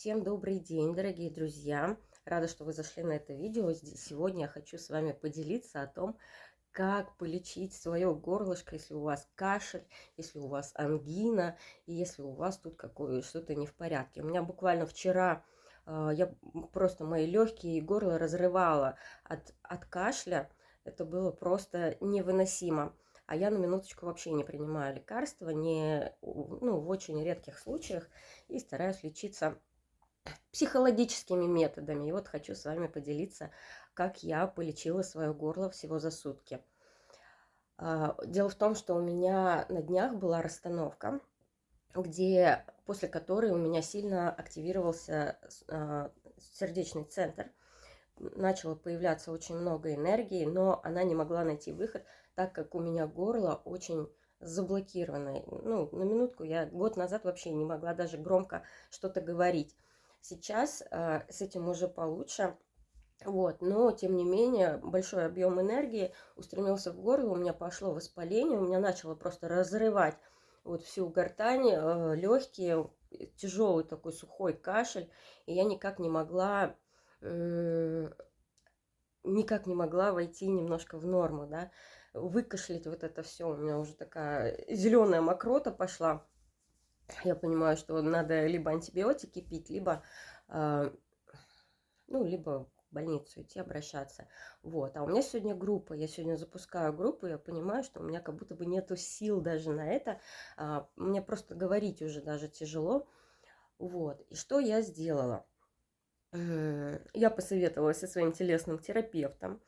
Всем добрый день, дорогие друзья! Рада, что вы зашли на это видео. Сегодня я хочу с вами поделиться о том, как полечить свое горлышко, если у вас кашель, если у вас ангина, и если у вас тут что-то не в порядке. У меня буквально вчера просто мои легкие и горло разрывало от кашля. Это было просто невыносимо. А я на минуточку вообще не принимаю лекарства, в очень редких случаях, и стараюсь лечиться психологическими методами. И вот хочу с вами поделиться, как я полечила свое горло всего за сутки. Дело в том, что у меня на днях была расстановка, после которой у меня сильно активировался сердечный центр. Начало появляться очень много энергии, но она не могла найти выход, так как у меня горло очень заблокированное. На минутку, я год назад вообще не могла даже громко что-то говорить. Сейчас с этим уже получше. Но тем не менее большой объем энергии устремился в горло, у меня пошло воспаление, у меня начало просто разрывать всю гортань, легкие, тяжелый такой сухой кашель, и я никак не могла войти немножко в норму, да, выкашлять вот это все. У меня уже такая зеленая мокрота пошла. Я понимаю, что надо либо антибиотики пить, либо в больницу идти, обращаться. А у меня сегодня группа, я сегодня запускаю группу, я понимаю, что у меня как будто бы нету сил даже на это, мне просто говорить уже даже тяжело. И что я сделала? Я посоветовалась со своим телесным терапевтом,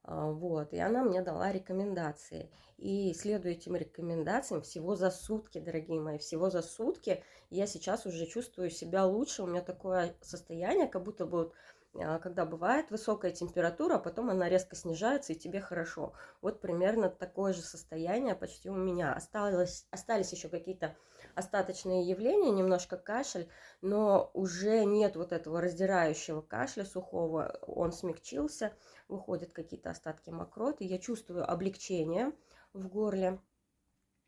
и она мне дала рекомендации. И следуя этим рекомендациям всего за сутки, дорогие мои, всего за сутки я сейчас уже чувствую себя лучше. У меня такое состояние, как будто бы когда бывает высокая температура, а потом она резко снижается, и тебе хорошо. Вот примерно такое же состояние почти у меня. Остались еще какие-то остаточные явления, немножко кашель, но уже нет вот этого раздирающего кашля сухого, он смягчился, выходят какие-то остатки мокроты, я чувствую облегчение в горле,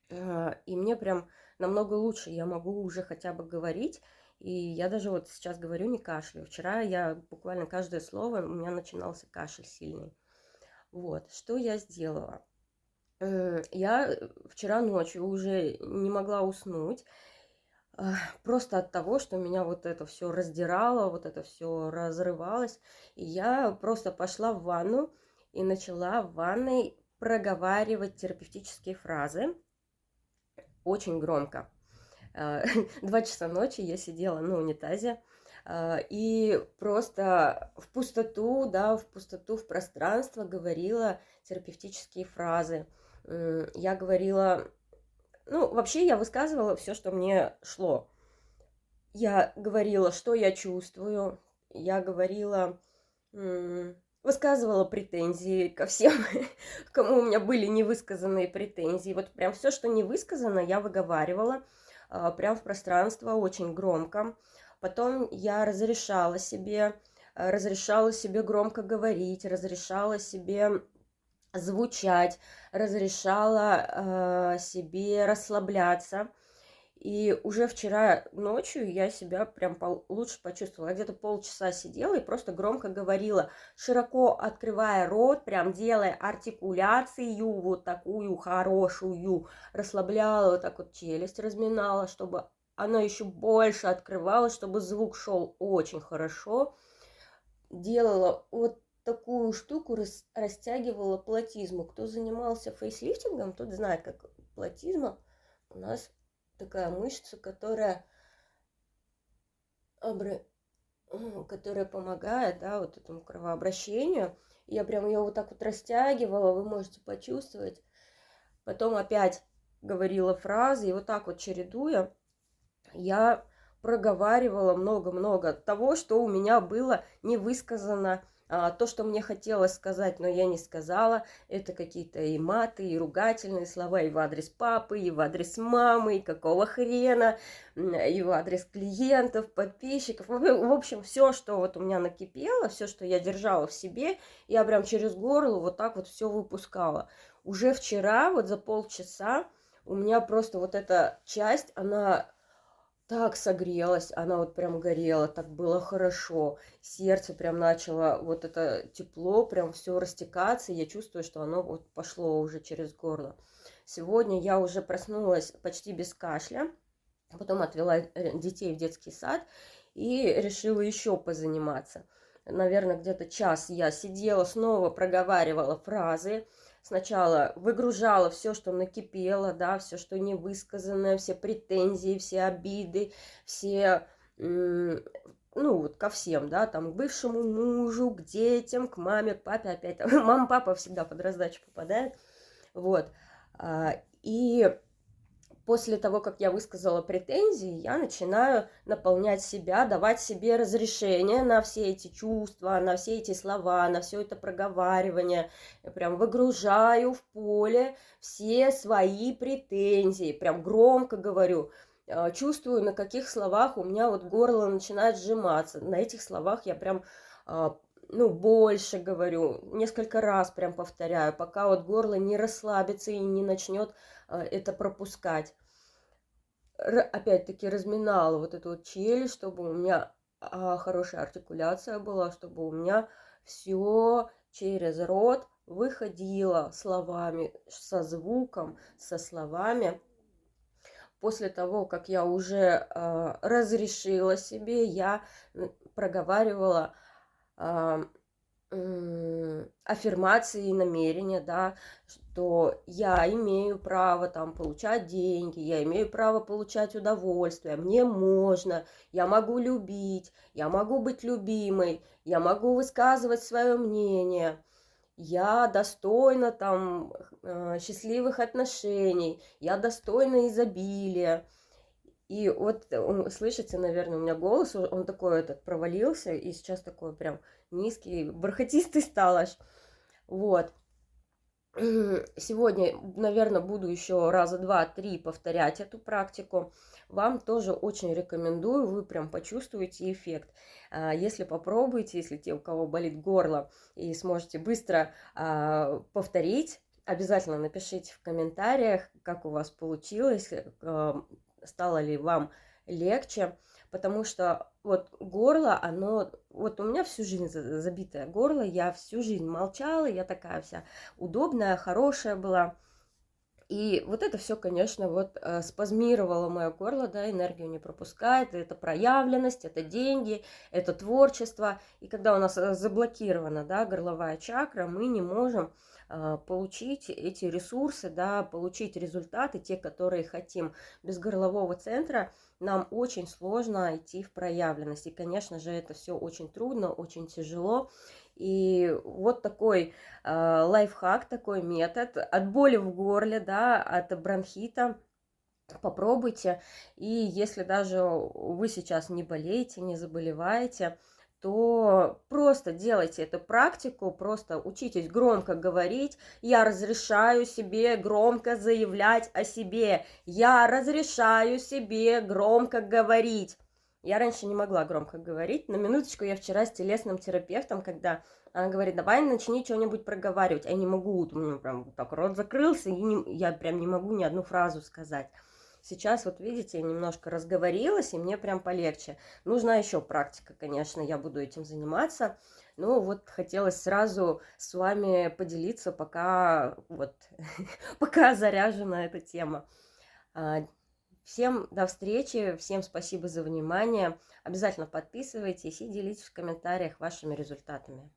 и мне прям намного лучше, я могу уже хотя бы говорить, и я даже вот сейчас говорю, не кашляю. Вчера я буквально каждое слово, у меня начинался кашель сильный. Что я сделала? Я вчера ночью уже не могла уснуть, просто от того, что меня вот это все раздирало, вот это все разрывалось. И я просто пошла в ванну и начала в ванной проговаривать терапевтические фразы очень громко. 2 часа ночи я сидела на унитазе и просто в пустоту, да, в пространство говорила терапевтические фразы. Я говорила, вообще я высказывала все, что мне шло. Я говорила, что я чувствую, я говорила, высказывала претензии ко всем, кому у меня были невысказанные претензии. Вот прям все, что не высказано, я выговаривала прям в пространство очень громко. Потом я разрешала себе громко говорить, разрешала себе звучать, разрешала себе расслабляться. И уже вчера ночью я себя прям лучше почувствовала. Я где-то полчаса сидела и просто громко говорила, широко открывая рот, прям делая артикуляцию вот такую хорошую. Расслабляла вот так вот челюсть, разминала, чтобы она еще больше открывалась, чтобы звук шел очень хорошо. Делала вот такую штуку, растягивала платизму. Кто занимался фейслифтингом, тот знает, как платизма у нас такая мышца, которая помогает, да, вот этому кровообращению. Я прям ее вот так вот растягивала, вы можете почувствовать. Потом опять говорила фразы, и вот так вот чередуя, я проговаривала много-много того, что у меня было не высказано, то, что мне хотелось сказать, но я не сказала. Это какие-то и маты, и ругательные слова и в адрес папы, и в адрес мамы, и какого хрена, и в адрес клиентов, подписчиков. В общем, все, что вот у меня накипело, все, что я держала в себе, я прям через горло вот так вот все выпускала. Уже вчера, вот за полчаса, у меня просто вот эта часть, она так согрелась, она вот прям горела, так было хорошо. Сердце прям начало вот это тепло, прям все растекаться. И я чувствую, что оно вот пошло уже через горло. Сегодня я уже проснулась почти без кашля. Потом отвела детей в детский сад и решила еще позаниматься. Наверное, где-то час я сидела, снова проговаривала фразы. Сначала выгружала все, что накипело, да, все, что невысказанное, все претензии, все обиды, все, ну, вот ко всем, да, там, к бывшему мужу, к детям, к маме, к папе опять. Мама, папа всегда под раздачу попадает. Вот. И после того, как я высказала претензии, я начинаю наполнять себя, давать себе разрешение на все эти чувства, на все эти слова, на все это проговаривание. Я прям выгружаю в поле все свои претензии, прям громко говорю. Чувствую, на каких словах у меня вот горло начинает сжиматься. На этих словах я прям больше говорю, несколько раз прям повторяю, пока вот горло не расслабится и не начнет это пропускать. Опять-таки разминала вот эту вот челюсть, чтобы у меня хорошая артикуляция была, чтобы у меня все через рот выходило словами, со звуком, со словами. После того, как я уже разрешила себе, я проговаривала аффирмации и намерения, да, что я имею право там получать деньги, я имею право получать удовольствие, мне можно, я могу любить, я могу быть любимой, я могу высказывать свое мнение, я достойна там счастливых отношений, я достойна изобилия. И вот слышите, наверное, у меня голос, он такой этот провалился, и сейчас такой прям низкий, бархатистый стал аж. Вот. Сегодня, наверное, буду еще раза два-три повторять эту практику. Вам тоже очень рекомендую, вы прям почувствуете эффект. Если попробуете, если те, у кого болит горло, и сможете быстро повторить, обязательно напишите в комментариях, как у вас получилось, стало ли вам легче, потому что вот горло, оно, вот у меня всю жизнь забитое горло, я всю жизнь молчала, я такая вся удобная, хорошая была. И вот это все, конечно, вот спазмировало мое горло, да, энергию не пропускает, это проявленность, это деньги, это творчество. И когда у нас заблокирована, да, горловая чакра, мы не можем получить эти ресурсы, да, получить результаты, те, которые хотим. Без горлового центра нам очень сложно идти в проявленность. И, конечно же, это все очень трудно, очень тяжело. И вот такой лайфхак, такой метод от боли в горле, да, от бронхита. Попробуйте. И если даже вы сейчас не болеете, не заболеваете, то просто делайте эту практику, просто учитесь громко говорить. Я разрешаю себе громко заявлять о себе. Я разрешаю себе громко говорить. Я раньше не могла громко говорить. На минуточку, я вчера с телесным терапевтом, когда она говорит, давай начни что-нибудь проговаривать. А я не могу, у меня прям так рот закрылся, и я прям не могу ни одну фразу сказать. Сейчас, вот видите, я немножко разговорилась, и мне прям полегче. Нужна еще практика, конечно, я буду этим заниматься. Но вот хотелось сразу с вами поделиться, пока вот пока заряжена эта тема. Всем до встречи, всем спасибо за внимание. Обязательно подписывайтесь и делитесь в комментариях вашими результатами.